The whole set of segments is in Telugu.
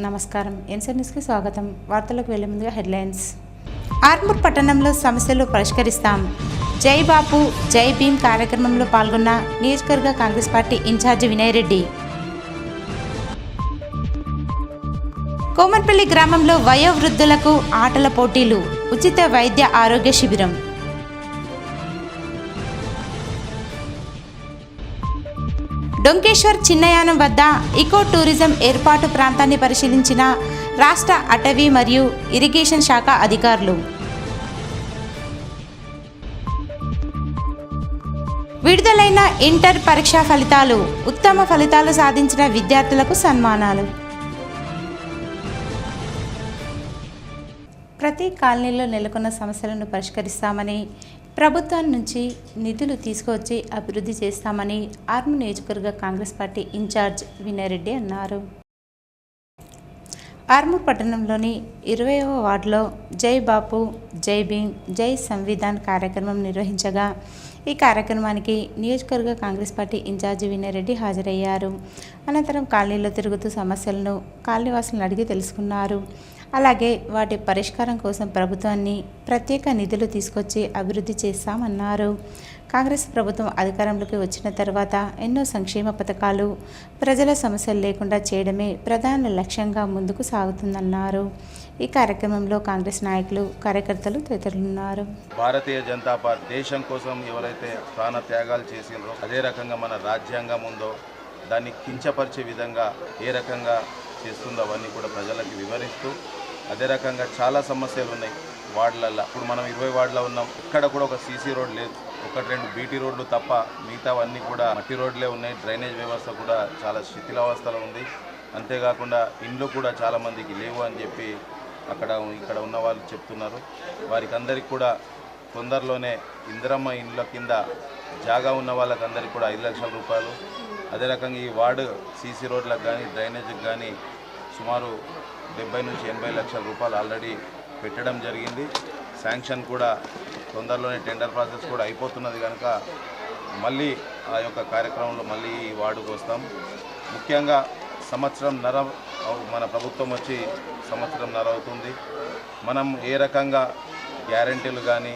నమస్కారం. ఎన్సర్ న్యూస్కి స్వాగతం. వార్తలకు వెళ్లే ముందుగా హెడ్లైన్స్. ఆర్మూర్ పట్టణంలో సమస్యలు పరిష్కరిస్తాం. జై బాపు జై భీమ్ కార్యక్రమంలో పాల్గొన్న నియోజకవర్గ కాంగ్రెస్ పార్టీ ఇన్ఛార్జి వినయ్ రెడ్డి. కోమర్పల్లి గ్రామంలో వయోవృద్ధులకు ఆటల పోటీలు, ఉచిత వైద్య ఆరోగ్య శిబిరం. డొంకేశ్వర్ చిన్నయానం వద్ద ఇకో టూరిజం ఏర్పాటు ప్రాంతాన్ని పరిశీలించిన రాష్ట్ర అటవీ మరియు ఇరిగేషన్ శాఖ అధికారులు. విడుదలైన ఇంటర్ పరీక్షా ఫలితాలు, ఉత్తమ ఫలితాలు సాధించిన విద్యార్థులకు సన్మానాలు. ప్రతి కాలనీలో నెలకొన్న సమస్యలను పరిష్కరిస్తామని, ప్రభుత్వం నుంచి నిధులు తీసుకువచ్చి అభివృద్ధి చేస్తామని ఆర్మూర్ నియోజకవర్గ కాంగ్రెస్ పార్టీ ఇన్ఛార్జ్ వినయ్ రెడ్డి అన్నారు. ఆర్మూర్ పట్టణంలోని 20వ వార్డులో జై బాపు జై భీమ్ జై సంవిధాన్ కార్యక్రమం నిర్వహించగా, ఈ కార్యక్రమానికి నియోజకవర్గ కాంగ్రెస్ పార్టీ ఇన్ఛార్జి వినయ్ రెడ్డి హాజరయ్యారు. అనంతరం కాలనీలో తిరుగుతూ సమస్యలను కాలనీవాసులను అడిగి తెలుసుకున్నారు. అలాగే వాటి పరిష్కారం కోసం ప్రభుత్వాన్ని ప్రత్యేక నిధులు తీసుకొచ్చి అభివృద్ధి చేస్తామన్నారు. కాంగ్రెస్ ప్రభుత్వం అధికారంలోకి వచ్చిన తర్వాత ఎన్నో సంక్షేమ పథకాలు, ప్రజల సమస్యలు లేకుండా చేయడమే ప్రధాన లక్ష్యంగా ముందుకు సాగుతుందన్నారు. ఈ కార్యక్రమంలో కాంగ్రెస్ నాయకులు, కార్యకర్తలు తదితరులున్నారు. భారతీయ జనతా పార్టీ దేశం కోసం ఎవరైతే ప్రాణ త్యాగాలు చేసిండ్రో, అదే రకంగా మన రాజ్యాంగం ఉందో దాన్ని కించపరిచే విధంగా ఏ రకంగా చేస్తుందో అవన్నీ కూడా ప్రజలకు వివరిస్తూ, అదే రకంగా చాలా సమస్యలు ఉన్నాయి వార్డులలో. ఇప్పుడు మనం 20 వార్డులో ఉన్నాం. ఇక్కడ కూడా ఒక సీసీ రోడ్ లేదు, 1-2 బీటీ రోడ్లు తప్ప మిగతావన్నీ కూడా మట్టి రోడ్లే ఉన్నాయి. డ్రైనేజ్ వ్యవస్థ కూడా చాలా శిథిలావస్థలో ఉంది. అంతేకాకుండా ఇండ్లు కూడా చాలామందికి లేవు అని చెప్పి ఇక్కడ ఉన్న వాళ్ళు చెప్తున్నారు. వారికి అందరికీ కూడా తొందరలోనే ఇందిరమ్మ ఇండ్ల కింద జాగా ఉన్న వాళ్ళకందరికీ కూడా 5 లక్షల రూపాయలు, అదే రకంగా ఈ వార్డు సీసీ రోడ్లకు కానీ డ్రైనేజ్కి కానీ సుమారు 70 నుంచి 80 లక్షల రూపాయలు ఆల్రెడీ పెట్టడం జరిగింది. శాంక్షన్ కూడా తొందరలోనే టెండర్ ప్రాసెస్ కూడా అయిపోతున్నది కనుక మళ్ళీ ఆ యొక్క కార్యక్రమంలో మళ్ళీ ఈ వార్డుకు వస్తాం. ముఖ్యంగా సంవత్సరంన్నర మన ప్రభుత్వం వచ్చి సంవత్సరంన్నర అవుతుంది. మనం ఏ రకంగా గ్యారెంటీలు కానీ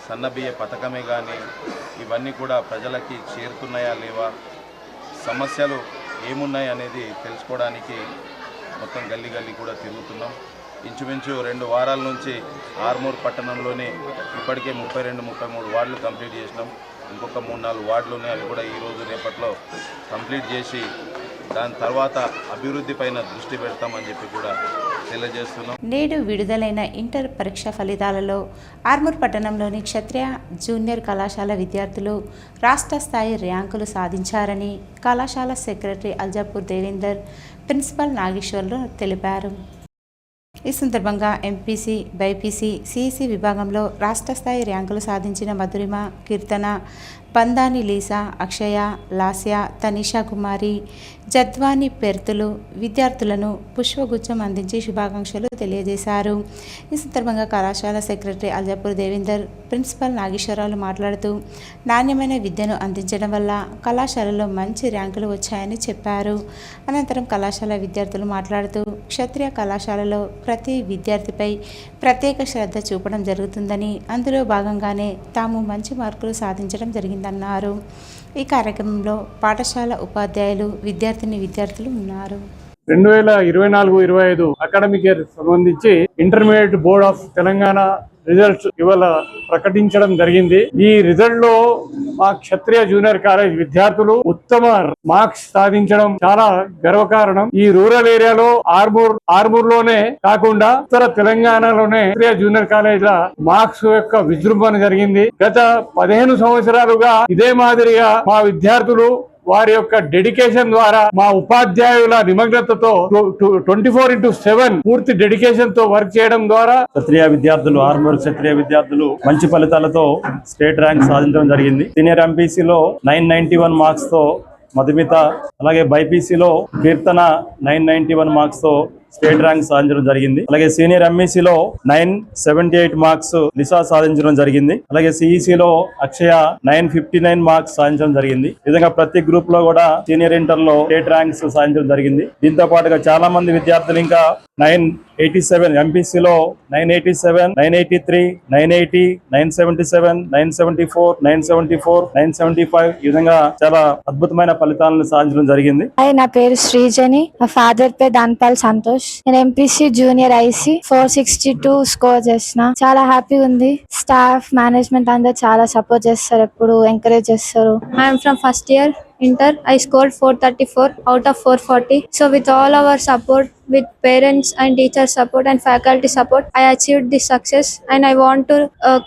సన్నబియ్య పథకమే కానీ ఇవన్నీ కూడా ప్రజలకి చేరుతున్నాయా లేవా, సమస్యలు ఏమున్నాయి అనేది తెలుసుకోవడానికి మొత్తం గల్లీ గల్లీ కూడా తిరుగుతున్నాం. ఇంచుమించు 2 వారాల నుంచి ఆర్మూర్ పట్టణంలోనే ఇప్పటికే 32-33 వార్డులు కంప్లీట్ చేసినాం. ఇంకొక 3-4 వార్డులు ఉన్నాయి, అవి కూడా ఈరోజు రేపట్లో కంప్లీట్ చేసి దాని తర్వాత అభివృద్ధి పైన దృష్టి పెడతామని చెప్పి కూడా తెలియజేస్తున్నాం. నేడు విడుదలైన ఇంటర్ పరీక్ష ఫలితాలలో ఆర్మూర్ పట్టణంలోని క్షత్రియ జూనియర్ కళాశాల విద్యార్థులు రాష్ట్ర స్థాయి ర్యాంకులు సాధించారని కళాశాల సెక్రటరీ అల్జాపూర్ దేవేందర్, ప్రిన్సిపల్ నాగేశ్వర్లు తెలిపారు. ఈ సందర్భంగా ఎంపీసీ, బైపీసీ, సిఈసీ విభాగంలో రాష్ట్ర స్థాయి ర్యాంకులు సాధించిన మధురిమ, కీర్తన, బందాని లీసా, అక్షయ, లాస్య, తనీషా కుమారి, జద్వాని పెర్తులు విద్యార్థులను పుష్పగుచ్చం అందించి శుభాకాంక్షలు తెలియజేశారు. ఈ సందర్భంగా కళాశాల సెక్రటరీ అల్జాపూర్ దేవేందర్, ప్రిన్సిపల్ నాగేశ్వరరావు మాట్లాడుతూ, నాణ్యమైన విద్యను అందించడం వల్ల కళాశాలలో మంచి ర్యాంకులు వచ్చాయని చెప్పారు. అనంతరం కళాశాల విద్యార్థులు మాట్లాడుతూ, క్షత్రియ కళాశాలలో ప్రతి విద్యార్థిపై ప్రత్యేక శ్రద్ధ చూపడం జరుగుతుందని, అందులో భాగంగానే తాము మంచి మార్కులు సాధించడం జరిగిందన్నారు. ఈ కార్యక్రమంలో పాఠశాల ఉపాధ్యాయులు, విద్యార్థులు ఉన్నారు. 2024-25 అకాడమిక్ ఇయర్ సంబంధించి intermediate board of Telangana results ఇవాళ ప్రకటించడం జరిగింది. ఈ రిజల్ట్ లో మా క్షత్రియ జూనియర్ కాలేజ్ విద్యార్థులు ఉత్తమ మార్క్స్ సాధించడం చాలా గర్వకారణం. ఈ రూరల్ ఏరియాలో ఆర్మూర్ లోనే కాకుండా ఉత్తర తెలంగాణలోనే క్షత్రియ జూనియర్ కాలేజ్ మార్క్స్ యొక్క విజృంభణ జరిగింది. గత 15 సంవత్సరాలుగా ఇదే మాదిరిగా మా విద్యార్థులు వారి యొక్క డెడికేషన్ ద్వారా, మా ఉపాధ్యాయుల నిమగ్నతతో 24/7 పూర్తి డెడికేషన్ తో వర్క్ చేయడం ద్వారా క్షత్రియ విద్యార్థులు, ఆర్మూర్ క్షత్రియ విద్యార్థులు మంచి ఫలితాలతో స్టేట్ ర్యాంక్ సాధించడం జరిగింది. సీనియర్ ఎంపీసీలో 991 మార్క్స్ తో మధుమిత, అలాగే బైపీసీలో కీర్తన 991 మార్క్స్ తో స్టేట్ ర్యాంక్ సాధించడం జరిగింది. అలాగే సీనియర్ ఎంఈసీలో 978 మార్క్స్ లిసా సాధించడం జరిగింది. అలాగే సిఈసీలో అక్షయ 959 మార్క్స్ సాధించడం జరిగింది. ఈ విధంగా ప్రతి గ్రూప్ లో కూడా సీనియర్ ఇంటర్ లో స్టేట్ ర్యాంక్స్ సాధించడం జరిగింది. దీంతో పాటుగా చాలా మంది విద్యార్థులు ఇంకా 987 ఎంపీసీలో 987, 983, 980, 977, 974, 974, 975 ఈ విధంగా చాలా అద్భుతమైన ఫలితాలను సాధించడం జరిగింది. హాయ్, నా పేరు శ్రీజని. మా ఫాదర్ పేరు దాన్పాల్ సంతోష్. నేను ఎంపీసీ జూనియర్ ఐసీ 462 స్కోర్ చేసిన. చాలా హ్యాపీగా ఉంది. స్టాఫ్ మేనేజ్మెంట్ అందరూ చాలా సపోర్ట్ చేస్తారు, ఎప్పుడు ఎంకరేజ్ చేస్తారు. I'm from first year Inter. I scored 434 out of 440. So with all our support, with parents and teacher support and faculty support, I achieved this success and I want to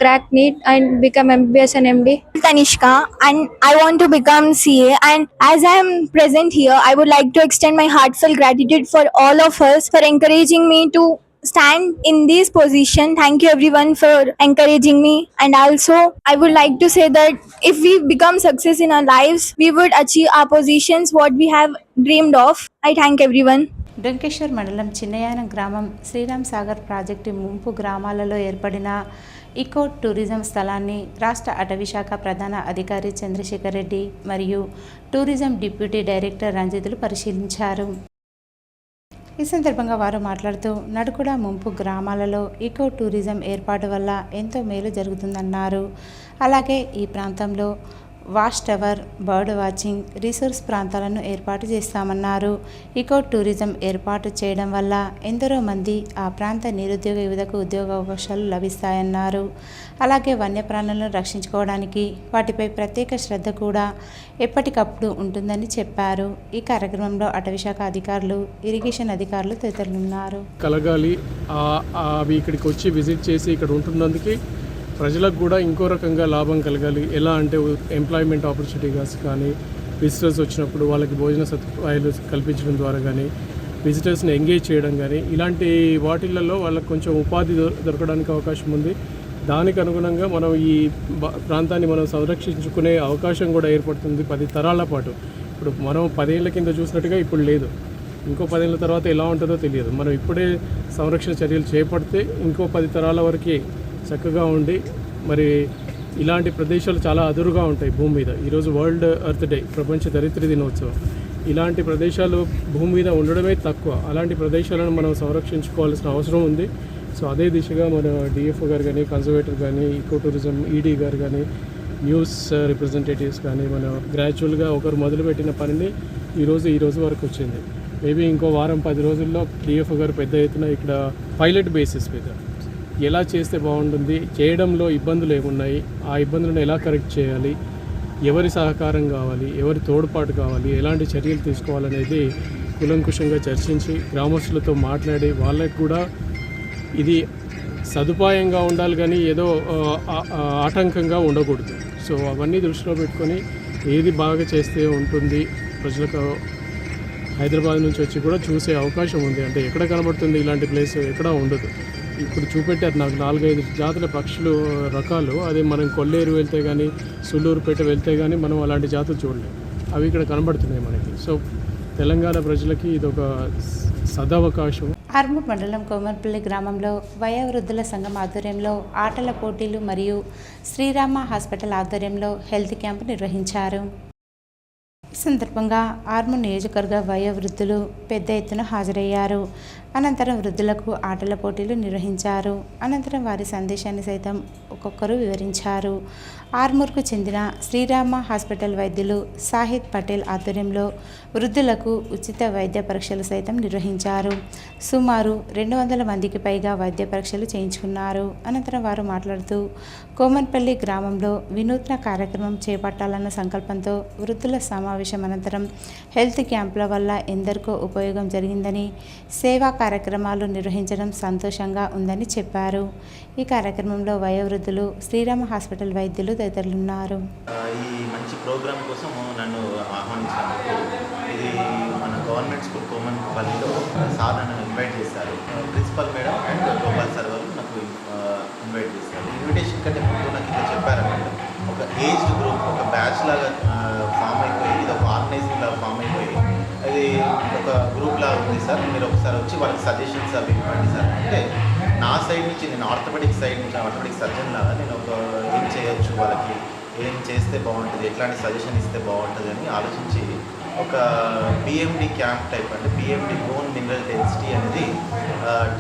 crack NEET and become MBBS and MD. Tanishka, and I want to become CA, and as I am present here, I would like to extend my heartfelt gratitude for all of us for encouraging me to stand in this position. Thank you everyone for encouraging me, and also I would like to say that if we become success in our lives, we would achieve our positions what we have dreamed of. I thank everyone. Donkeshwar మండలం చిన్నయానం గ్రామం శ్రీరామ్ సాగర్ ప్రాజెక్టు ముంపు గ్రామాలలో ఏర్పడిన ఈకో టూరిజం స్థలాన్ని రాష్ట్ర అటవీశాఖ ప్రధాన అధికారి చంద్రశేఖర్ రెడ్డి మరియు టూరిజం డిప్యూటీ డైరెక్టర్ రంజితులు పరిశీలించారు. ఈ సందర్భంగా వారు మాట్లాడుతూ నడుకుడ ముంపు గ్రామాలలో ఈకో టూరిజం ఏర్పాటు వల్ల ఎంతో మేలు జరుగుతుందన్నారు. అలాగే ఈ ప్రాంతంలో watch tower, bird watching, resource ప్రాంతాలను ఏర్పాటు చేస్తామన్నారు. ఈకో టూరిజం ఏర్పాటు చేయడం వల్ల ఎందరో మంది ఆ ప్రాంత నిరుద్యోగ యువతకు ఉద్యోగ అవకాశాలు లభిస్తాయన్నారు. అలాగే వన్యప్రాణులను రక్షించుకోవడానికి వాటిపై ప్రత్యేక శ్రద్ధ కూడా ఎప్పటికప్పుడు ఉంటుందని చెప్పారు. ఈ కార్యక్రమంలో అటవీశాఖ అధికారులు, ఇరిగేషన్ అధికారులు తదితరులున్నారు. కలగాలి అవి ఇక్కడికి వచ్చి విజిట్ చేసి ఇక్కడ ఉంటున్నందుకు ప్రజలకు కూడా ఇంకో రకంగా లాభం కలగాలి. ఎలా అంటే ఎంప్లాయ్మెంట్ ఆపర్చునిటీస్ కానీ, విజిటర్స్ వచ్చినప్పుడు వాళ్ళకి భోజన సదుపాయాలు కల్పించడం ద్వారా కానీ, విజిటర్స్ని ఎంగేజ్ చేయడం కానీ, ఇలాంటి వాటిలలో వాళ్ళకి కొంచెం ఉపాధి దొరకడానికి అవకాశం ఉంది. దానికి అనుగుణంగా మనం ఈ ప్రాంతాన్ని మనం సంరక్షించుకునే అవకాశం కూడా ఏర్పడుతుంది 10 తరాల పాటు. ఇప్పుడు మనం 10 ఏళ్ల కింద చూసినట్టుగా ఇప్పుడు లేదు. ఇంకో 10 ఏళ్ళ తర్వాత ఎలా ఉంటుందో తెలియదు. మనం ఇప్పుడే సంరక్షణ చర్యలు చేపడితే ఇంకో 10 తరాల వరకు చక్కగా ఉండి, మరి ఇలాంటి ప్రదేశాలు చాలా అదురుగా ఉంటాయి భూమి మీద. ఈరోజు వరల్డ్ ఎర్త్ డే, ప్రపంచ ధరిత్రి దినోత్సవం. ఇలాంటి ప్రదేశాలు భూమి మీద ఉండడమే తక్కువ. అలాంటి ప్రదేశాలను మనం సంరక్షించుకోవాల్సిన అవసరం ఉంది. సో అదే దిశగా మన డిఎఫ్ఓ గారు కానీ, కన్జర్వేటర్ కానీ, ఈకో టూరిజం ఈడీ గారు కానీ, న్యూస్ రిప్రజెంటేటివ్స్ కానీ, మనం గ్రాడ్యువల్గా ఒకరు మొదలుపెట్టిన పనిని ఈ రోజు వరకు వచ్చింది. మేబీ ఇంకో వారం 10 రోజుల్లో డిఎఫ్ఓ గారు పెద్ద ఎత్తున ఇక్కడ పైలట్ బేసిస్ మీద ఎలా చేస్తే బాగుంటుంది, చేయడంలో ఇబ్బందులు ఏమున్నాయి, ఆ ఇబ్బందులను ఎలా కరెక్ట్ చేయాలి, ఎవరి సహకారం కావాలి, ఎవరి తోడ్పాటు కావాలి, ఎలాంటి చర్యలు తీసుకోవాలనేది కూలంకుషంగా చర్చించి గ్రామస్తులతో మాట్లాడి వాళ్ళకి కూడా ఇది సదుపాయంగా ఉండాలి కానీ ఏదో ఆటంకంగా ఉండకూడదు. సో అవన్నీ దృష్టిలో పెట్టుకొని ఏది బాగా చేస్తే ఉంటుంది, ప్రజలకు హైదరాబాద్ నుంచి వచ్చి కూడా చూసే అవకాశం ఉంది. అంటే ఎక్కడ కనబడుతుంది ఇలాంటి ప్లేస్, ఎక్కడ ఉండదు. ఇప్పుడు చూపెట్టారు నాకు 4-5 జాతుల పక్షులు రకాలు. అదే మనం కొల్లేరు వెళ్తే కానీ, సుళ్ళూరుపేట వెళ్తే కానీ మనం అలాంటి జాతులు చూడలేము. అవి ఇక్కడ కనబడుతున్నాయి మనకి. సో తెలంగాణ ప్రజలకి ఇదొక సదవకాశం. ఆర్మూర్ మండలం కోమర్పల్లి గ్రామంలో వయోవృద్ధుల సంఘం ఆధ్వర్యంలో ఆటల పోటీలు మరియు శ్రీరామ హాస్పిటల్ ఆధ్వర్యంలో హెల్త్ క్యాంపు నిర్వహించారు. ఈ సందర్భంగా ఆర్మూర్ నియోజకవర్గ వయోవృద్ధులు పెద్ద ఎత్తున హాజరయ్యారు. అనంతరం వృద్ధులకు ఆటల పోటీలు నిర్వహించారు. అనంతరం వారి సందేశాన్ని సైతం ఒక్కొక్కరు వివరించారు. ఆర్మూర్కు చెందిన శ్రీరామ హాస్పిటల్ వైద్యులు సాహిద్ పటేల్ ఆధ్వర్యంలో వృద్ధులకు ఉచిత వైద్య పరీక్షలు సైతం నిర్వహించారు. సుమారు 200 మందికి పైగా వైద్య పరీక్షలు చేయించుకున్నారు. అనంతరం వారు మాట్లాడుతూ కోమన్పల్లి గ్రామంలో వినూత్న కార్యక్రమం చేపట్టాలన్న సంకల్పంతో వృద్ధుల సమావేశం అనంతరం హెల్త్ క్యాంపుల వల్ల ఎందరికో ఉపయోగం జరిగిందని, సేవా కార్యక్రమాలు నిర్వహించడం సంతోషంగా ఉందని చెప్పారు. ఈ కార్యక్రమంలో వయోవృద్ధులు, శ్రీరామ హాస్పిటల్ వైద్యులు తదితరులున్నారు. ఈ మంచి ప్రోగ్రాం కోసం నన్ను ఆహ్వానించినందుకు, ఇది మన గవర్నమెంట్ స్కూల్ కోమన్పల్లిలో సార్ నన్ను ఇన్వైట్ చేశారు. Principal madam and Gopal sir వాళ్ళు నాకు ఇన్వైట్ చేశారు. ఇన్విటేషన్ కంటే ముందు నాకు ఇంకా చెప్పారన్నమాట, ఒక ఏజ్డ్ గ్రూప్, ఒక బ్యాచ్ లాగా ఫామ్ అయిపోయి, ఇది ఒక ఆర్గనైజింగ్ లాగా ఫామ్ అయిపోయి ఇది ఒక గ్రూప్ లాగా ఉంది సార్, మీరు ఒకసారి వచ్చి వాళ్ళకి సజెషన్స్ అవి ఇవ్వండి సార్ అంటే నా సైడ్ నుంచి, నేను ఆర్థోపెడిక్ సైడ్ నుంచి ఆర్థోపెడిక్ సర్జన్ లాగా నేను ఒక ఏం చేయొచ్చు, వాళ్ళకి ఏం చేస్తే బాగుంటుంది, ఎట్లాంటి సజెషన్ ఇస్తే బాగుంటుంది అని ఆలోచించి ఒక పిఎండి క్యాంప్ టైప్ అంటే పిఎండి బోన్ మినరల్ డెన్సిటీ అనేది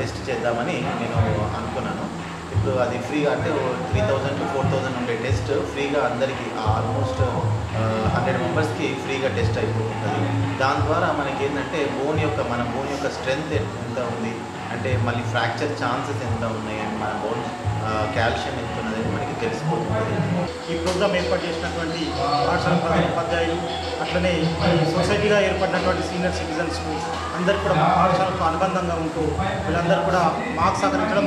టెస్ట్ చేద్దామని నేను అనుకున్నాను. ఇప్పుడు అది ఫ్రీ అంటే 3000 to 4000 ఉండే టెస్ట్ ఫ్రీగా అందరికీ ఆల్మోస్ట్ 100 మెంబర్స్కి ఫ్రీగా టెస్ట్ అయిపోతుంది. దాని ద్వారా మనకి ఏంటంటే మన బోన్ యొక్క స్ట్రెంగ్త్ ఎంత ఉంది అంటే మళ్ళీ ఫ్రాక్చర్ ఛాన్సెస్ ఎంత ఉన్నాయి అని మన బోన్ కాల్షియం ఎంత ఉన్నది మనకి తెలిసిపోతుంది. ఈ ప్రోగ్రాం ఏర్పాటు చేసినటువంటి పాఠశాల ప్రధాన ఉపాధ్యాయులు అట్లనే ఈ సొసైటీగా ఏర్పడినటువంటి సీనియర్ సిటిజన్స్ అందరూ కూడా మా పాఠశాలకు అనుబంధంగా ఉంటూ వీళ్ళందరూ కూడా మాకు సహకరించడం,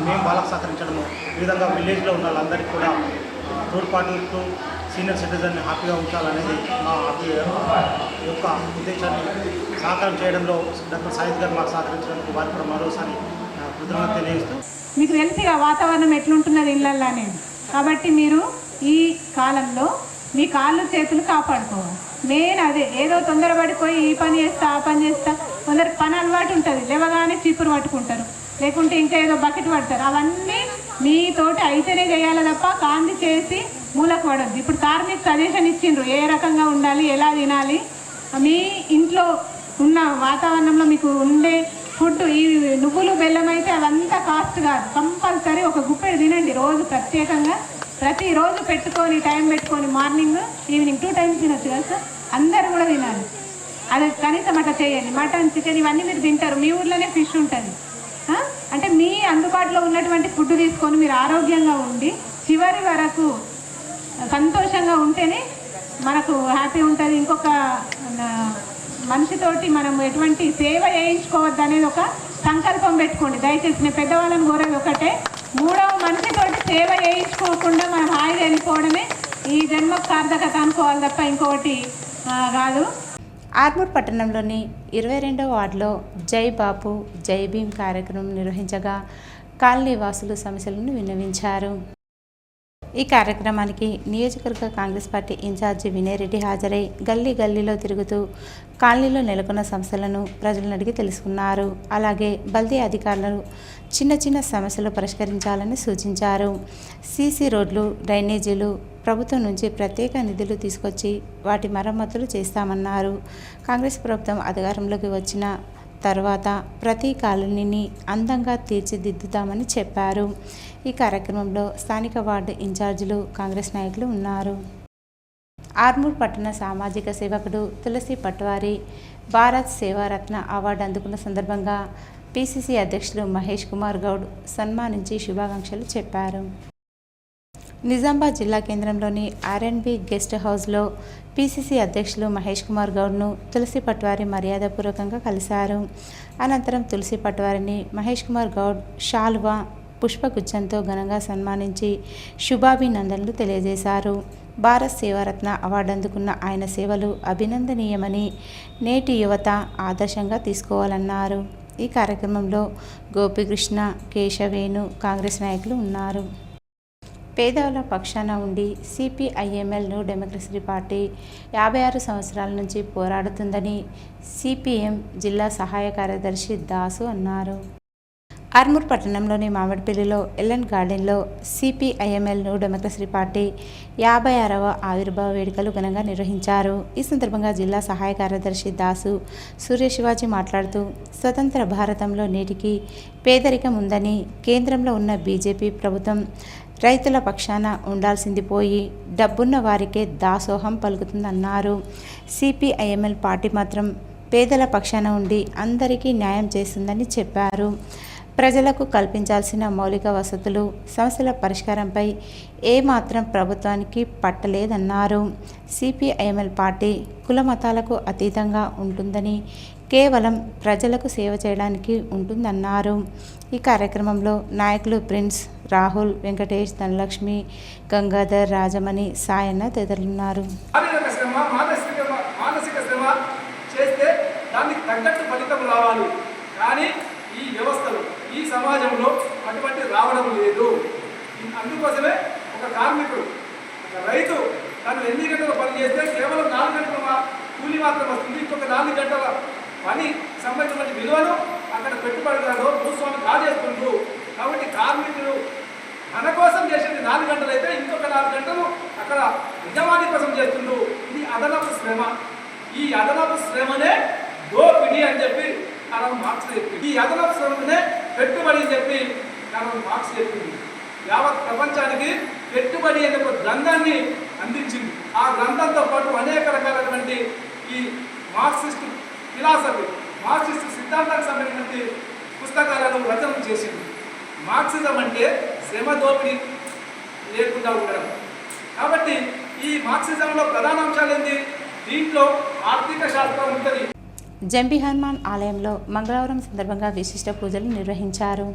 మేము వాళ్ళకు సహకరించడము, ఈ విధంగా విలేజ్లో ఉన్న వాళ్ళందరికీ కూడా తోడ్పాటుతో సీనియర్ సిటిజన్ని హ్యాపీగా ఉంచాలనేది మా యొక్క ఉద్దేశాన్ని సహకారం చేయడంలో డాక్టర్ సాయిద్ గారు మాకు సహకరించడానికి వారికి కూడా మరోసారి కృతజ్ఞత తెలియజేస్తూ, మీకు తెలిసి వాతావరణం ఎట్లుంటున్నది ఇళ్ళల్లో అనేది, కాబట్టి మీరు ఈ కాలంలో మీ కాళ్ళు చేతులు కాపాడుకోవాలి. మెయిన్ అదే, ఏదో తొందరపడిపోయి ఈ పని చేస్తా ఆ పని చేస్తా, కొందరికి పని అలవాటు ఉంటుంది, లేవగానే చీపురు పట్టుకుంటారు, లేకుంటే ఇంకా ఏదో బకెట్ పడతారు. అవన్నీ మీతోటి అయితేనే చేయాలి తప్ప కాంతి చేసి మూలకు పడద్దు. ఇప్పుడు సార్ మీకు సజెషన్ ఇచ్చిండ్రు ఏ రకంగా ఉండాలి, ఎలా తినాలి. మీ ఇంట్లో ఉన్న వాతావరణంలో మీకు ఉండే ఫుడ్, ఈ నువ్వులు బెల్లం అయితే అదంతా కాస్ట్ కాదు, కంపల్సరీ ఒక గుప్పెడు తినండి రోజు. ప్రత్యేకంగా ప్రతిరోజు పెట్టుకొని టైం పెట్టుకొని మార్నింగ్ ఈవినింగ్ 2 times తినొచ్చు కదా సార్, అందరూ కూడా తినాలి. అది కనీసం అట్లా చేయండి. మటన్, చికెన్ ఇవన్నీ మీరు తింటారు, మీ ఊర్లోనే ఫిష్ ఉంటుంది. అంటే మీ అందుబాటులో ఉన్నటువంటి ఫుడ్ తీసుకొని మీరు ఆరోగ్యంగా ఉండి చివరి వరకు సంతోషంగా ఉంటేనే మనకు హ్యాపీ ఉంటుంది. ఇంకొక మనిషితోటి మనం ఎటువంటి సేవ చేయించుకోవద్దు అనేది ఒక సంకల్పం పెట్టుకోండి దయచేసి. నేను పెద్దవాళ్ళని కోరేది ఒకటే, 3వ మనిషితోటి సేవ చేయించుకోకుండా మనం హాయిగా వెళ్ళిపోవడమే ఈ జన్మ సార్థకత అనుకోవాలి తప్ప ఇంకొకటి కాదు. ఆర్మూర్ పట్టణంలోని 22వ వార్డులో జై బాపు జై భీమ్ కార్యక్రమం నిర్వహించగా కాలనీ వాసులు సమస్యలను విన్నవించారు. ఈ కార్యక్రమానికి నియోజకవర్గ కాంగ్రెస్ పార్టీ ఇన్ఛార్జి వినయ్ రెడ్డి హాజరై గల్లీ గల్లీలో తిరుగుతూ కాలనీలో నెలకొన్న సమస్యలను ప్రజలను అడిగి తెలుసుకున్నారు. అలాగే బల్దీ అధికారులు చిన్న చిన్న సమస్యలు పరిష్కరించాలని సూచించారు. సీసీ రోడ్లు, డ్రైనేజీలు ప్రభుత్వం నుంచి ప్రత్యేక నిధులు తీసుకొచ్చి వాటి మరమ్మతులు చేస్తామన్నారు. కాంగ్రెస్ ప్రభుత్వం అధికారంలోకి వచ్చిన తర్వాత ప్రతి కాలనీని అందంగా తీర్చిదిద్దుతామని చెప్పారు. ఈ కార్యక్రమంలో స్థానిక వార్డు ఇన్ఛార్జీలు, కాంగ్రెస్ నాయకులు ఉన్నారు. ఆర్మూర్ పట్టణ సామాజిక సేవకుడు తులసి పట్వారి భారత్ సేవారత్న అవార్డు అందుకున్న సందర్భంగా పిసిసి అధ్యక్షులు మహేష్ కుమార్ గౌడ్ సన్మానించి శుభాకాంక్షలు చెప్పారు. నిజామాబాద్ జిల్లా కేంద్రంలోని R&B గెస్ట్ హౌస్లో పిసిసి అధ్యక్షులు మహేష్ కుమార్ గౌడ్ను తులసి పట్వారి మర్యాదపూర్వకంగా కలిశారు. అనంతరం తులసి పట్వారిని మహేష్ కుమార్ గౌడ్ షాల్వా, పుష్పగుచ్చంతో ఘనంగా సన్మానించి శుభాభినందనలు తెలియజేశారు. భారత్ సేవారత్న అవార్డు అందుకున్న ఆయన సేవలు అభినందనీయమని, నేటి యువత ఆదర్శంగా తీసుకోవాలన్నారు. ఈ కార్యక్రమంలో గోపికృష్ణ, కేశవేణు, కాంగ్రెస్ నాయకులు ఉన్నారు. పేదల పక్షాన ఉండి CPIML న్యూ డెమోక్రసీ పార్టీ 56 సంవత్సరాల నుంచి పోరాడుతుందని CPM జిల్లా సహాయ కార్యదర్శి దాసు అన్నారు. ఆర్మూర్ పట్టణంలోని మామిడిపల్లిలో ఎల్ఎన్ గార్డెన్లో CPIML న్యూ డెమోక్రసీ పార్టీ 56వ ఆవిర్భావ వేడుకలు ఘనంగా నిర్వహించారు. ఈ సందర్భంగా జిల్లా సహాయ కార్యదర్శి దాసు సూర్యశివాజీ మాట్లాడుతూ, స్వతంత్ర భారతంలో నేటికి పేదరికం ఉందని, కేంద్రంలో ఉన్న బీజేపీ ప్రభుత్వం రైతుల పక్షాన ఉండాల్సింది పోయి డబ్బున్న వారికే దాసోహం పలుకుతుందన్నారు. CPIML పార్టీ మాత్రం పేదల పక్షాన ఉండి అందరికీ న్యాయం చేస్తుందని చెప్పారు. ప్రజలకు కల్పించాల్సిన మౌలిక వసతులు, సమస్యల పరిష్కారంపై ఏమాత్రం ప్రభుత్వానికి పట్టలేదన్నారు. CPIML పార్టీ కుల మతాలకు అతీతంగా ఉంటుందని, కేవలం ప్రజలకు సేవ చేయడానికి ఉంటుందన్నారు. ఈ కార్యక్రమంలో నాయకులు ప్రిన్స్, రాహుల్, వెంకటేష్, ధనలక్ష్మి, గంగాధర్, రాజమణి, సాయన్న తదితరులున్నారు. మానసిక శ్రమ చేస్తే దానికి తగ్గట్టు ఫలితం రావాలి, కానీ ఈ వ్యవస్థలో, ఈ సమాజంలో అటువంటి రావడం లేదు. అందుకోసమే ఒక కార్మికుడు, ఒక రైతు తను 8 గంటలు పని చేస్తే కేవలం 4 గంటల కూలి కూలి మాత్రం వస్తుంది. ఇంకొక 4 గంటల పని సంబంధించిన విలువను అక్కడ పెట్టుబడిదారులు భూస్వామి కాజేస్తుండ్రు. కాబట్టి కార్మికులు మన కోసం చేసేది 4 గంటలు అయితే ఇంకొక 4 గంటలు అక్కడ యజమాని కోసం చేస్తుండ్రు. ఇది అదనపు శ్రమ. ఈ అదనపు శ్రమనే దోపిడీ అని చెప్పి కారణం మార్క్స్ చెప్పింది. ఈ అదనపు శ్రమనే పెట్టుబడి అని చెప్పి కారణం మార్క్స్ చెప్పింది. యావత్ ప్రపంచానికి పెట్టుబడి అనే ఒక గ్రంథాన్ని అందించింది. ఆ గ్రంథంతో పాటు అనేక రకాలైనటువంటి ఈ మార్క్సిస్ట్ ఫిలాసఫీ, మార్క్సిస్ట్ సిద్ధాంతానికి సంబంధించినటువంటి పుస్తకాలను రచన చేసింది. మార్క్సిజం అంటే శ్రమ దోపిడీ లేకుండా ఉండడం. కాబట్టి ఈ మార్క్సిజంలో ప్రధాన అంశాలు ఏంటి? దీంట్లో ఆర్థిక శాస్త్రం ఉంటుంది. జంబి హనుమాన్ ఆలయంలో మంగళవారం సందర్భంగా విశిష్ట పూజలు నిర్వహించారు.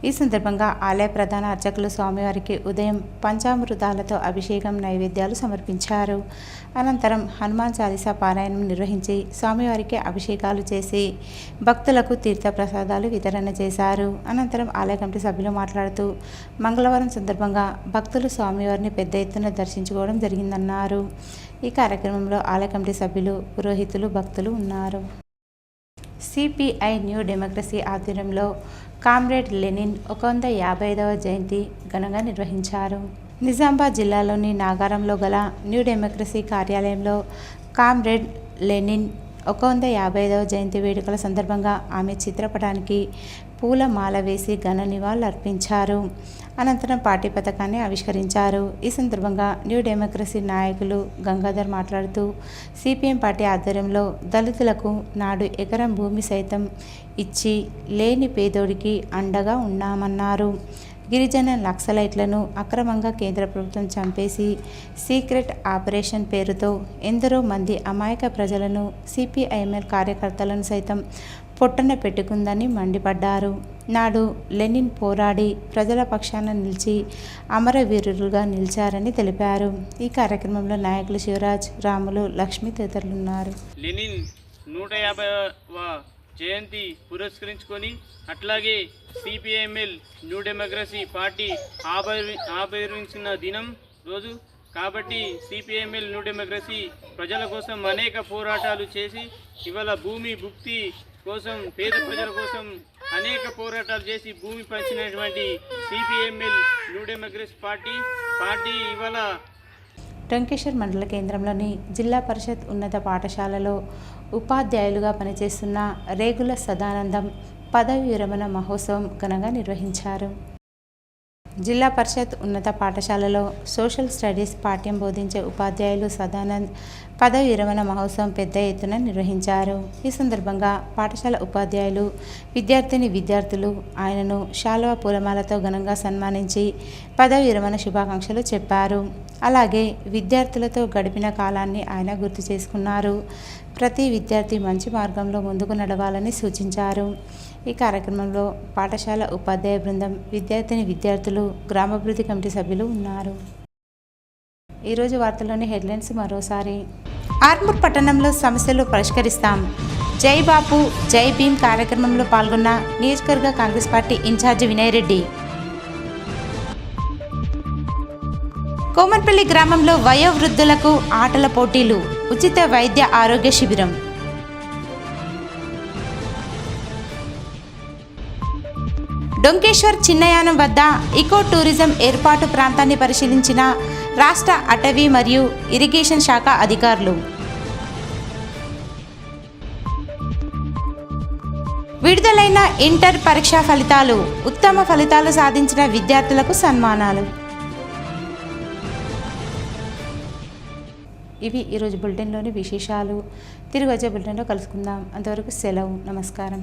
ఈ సందర్భంగా ఆలయ ప్రధాన అర్చకులు స్వామివారికి ఉదయం పంచామృతాలతో అభిషేకం నైవేద్యాలు సమర్పించారు. అనంతరం హనుమాన్ చాలీసా పారాయణం నిర్వహించి స్వామివారికి అభిషేకాలు చేసి భక్తులకు తీర్థప్రసాదాలు వితరణ చేశారు. అనంతరం ఆలయ కమిటీ సభ్యులు మాట్లాడుతూ మంగళవారం సందర్భంగా భక్తులు స్వామివారిని పెద్ద ఎత్తున దర్శించుకోవడం జరిగిందన్నారు. ఈ కార్యక్రమంలో ఆలయ కమిటీ సభ్యులు, పురోహితులు, భక్తులు ఉన్నారు. సిపిఐ న్యూ డెమోక్రసీ ఆధ్వర్యంలో కామ్రేడ్ లెనిన్ 155వ జయంతి ఘనంగా నిర్వహించారు. నిజామాబాద్ జిల్లాలోని నాగారంలో గల న్యూ డెమోక్రసీ కార్యాలయంలో కామ్రేడ్ లెనిన్ 155వ జయంతి వేడుకల సందర్భంగా ఆమె చిత్రపటానికి పూల మాల వేసి ఘన నివాళులు అర్పించారు. అనంతరం పార్టీ పతాకాన్ని ఆవిష్కరించారు. ఈ సందర్భంగా న్యూ డెమోక్రసీ నాయకులు గంగాధర్ మాట్లాడుతూ సిపిఎం పార్టీ ఆధ్వర్యంలో దళితులకు నాడు ఎకరం భూమి సైతం ఇచ్చి లేని పేదోడికి అండగా ఉన్నామన్నారు. గిరిజన నక్సలైట్లను అక్రమంగా కేంద్ర ప్రభుత్వం చంపేసి సీక్రెట్ ఆపరేషన్ పేరుతో ఎందరో మంది అమాయక ప్రజలను, సిపిఐఎంఎల్ కార్యకర్తలను సైతం పొట్టన పెట్టుకుందని మండిపడ్డారు. నాడు లెనిన్ పోరాడి ప్రజల పక్షాన నిలిచి అమరవీరులుగా నిలిచారని తెలిపారు. ఈ కార్యక్రమంలో నాయకులు శివరాజ్, రాములు, లక్ష్మి తదితరులున్నారు. లెనిన్ 150వ జయంతి పురస్కరించుకొని అట్లాగే సిపిఐఎంఎల్ న్యూ డెమోక్రసీ పార్టీ ఆవిర్భవించిన దినం రోజు కాబట్టి సిపిఐఎంఎల్ న్యూ డెమోక్రసీ ప్రజల కోసం అనేక పోరాటాలు చేసి ఇవాళ భూమి భుక్తి కోసం, పేద ప్రజల కోసం అనేక పోరాటాలు చేసి భూమి పంచినటువంటి సిపిఐఎంఎల్ న్యూ డెమోక్రసీ పార్టీ ఇవాళ టంకేశ్వర్ మండల కేంద్రంలోని జిల్లా పరిషత్ ఉన్నత పాఠశాలలో ఉపాధ్యాయులుగా పనిచేస్తున్న రేగుల సదానందం పదవి విరమణ మహోత్సవం ఘనంగా నిర్వహించారు. జిల్లా పరిషత్ ఉన్నత పాఠశాలలో సోషల్ స్టడీస్ పాఠ్యం బోధించే ఉపాధ్యాయులు సదానంద్ పదవి విరమణ మహోత్సవం పెద్ద ఎత్తున నిర్వహించారు. ఈ సందర్భంగా పాఠశాల ఉపాధ్యాయులు, విద్యార్థులు ఆయనను శాలువా పూలమాలతో ఘనంగా సన్మానించి పదవి విరమణ శుభాకాంక్షలు చెప్పారు. అలాగే విద్యార్థులతో గడిపిన కాలాన్ని ఆయన గుర్తు చేసుకున్నారు. ప్రతి విద్యార్థి మంచి మార్గంలో ముందుకు నడవాలని సూచించారు. ఈ కార్యక్రమంలో పాఠశాల ఉపాధ్యాయ బృందం, విద్యార్థులు, గ్రామాభివృద్ధి కమిటీ సభ్యులు ఉన్నారు. ఈరోజు వార్తల్లోని హెడ్లైన్స్ మరోసారి. ఆర్మూర్ పట్టణంలో సమస్యలు పరిష్కరిస్తాం. జై బాపు జై భీమ్ కార్యక్రమంలో పాల్గొన్న నియోజకవర్గ కాంగ్రెస్ పార్టీ ఇన్ఛార్జి వినయ్ రెడ్డి. కోమర్పల్లి గ్రామంలో వయోవృద్ధులకు ఆటల పోటీలు, ఉచిత వైద్య ఆరోగ్య శిబిరం. డొంకేశ్వర్ చిన్నయానం వద్ద ఇకో టూరిజం ఏర్పాటు ప్రాంతాన్ని పరిశీలించిన రాష్ట్ర అటవీ మరియు ఇరిగేషన్ శాఖ అధికారులు. విడుదలైన ఇంటర్ పరీక్షా ఫలితాలు, ఉత్తమ ఫలితాలు సాధించిన విద్యార్థులకు సన్మానాలు. ఇవి ఈరోజు బులెటిన్లోని విశేషాలు. తిరిగి వచ్చే బులెటిన్లో కలుసుకుందాం. అంతవరకు సెలవు. నమస్కారం.